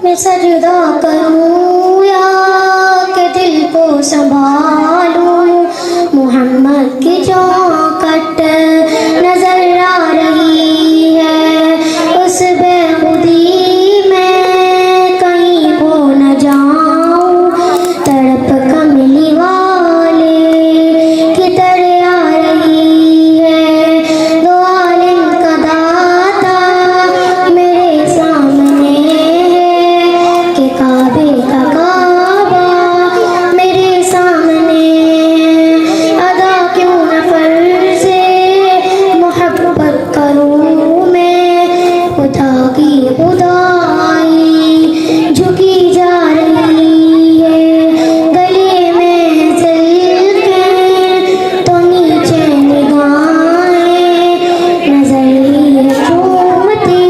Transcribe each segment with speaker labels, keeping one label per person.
Speaker 1: मैं सजदा करूँ या के दिल को संभालूं, मोहम्मद की चौखट नजर आ रही है, उस बेखुदी में कहीं खो न जाऊं, तड़प कमली वाले की तरह आ रही है, दो आलिम का दाता मेरे सामने है, कि काबे का काबा मेरे सामने, अदा क्यों न फर्ज़े मोहब्बत करूं मैं, खुदा की खुदाई झुकी जा रही है, गले में ज़ुल्फ़ें तो नीचे निगाहें, नज़र ही चूमती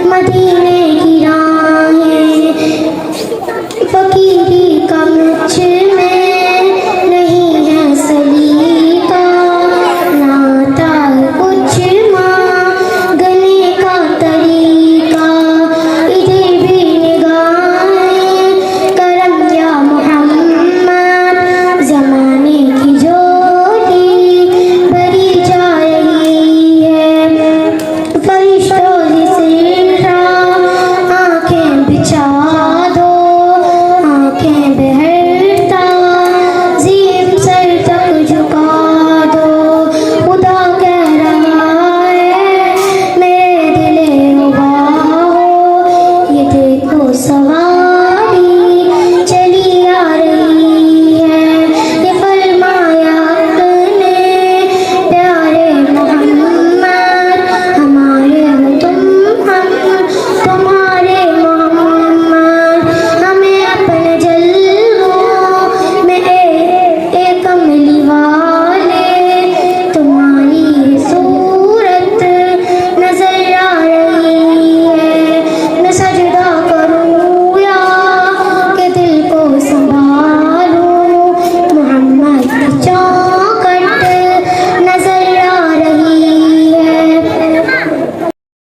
Speaker 1: मदीने की राहें, फकीरी का मुझ में नहीं है सलीका, नाता कुछ मांगने का तरीका, इधर भी निगाहें करम या मोहम्मद, ज़माने की जोड़ी भरी जा रही है, फरिश्तों से आंखें बिछा दो, आंखें बहरता ज़ीब सर तक झुका दो, खुदा कह रहा है मेरे दिले उबा हो, ये देखो सवार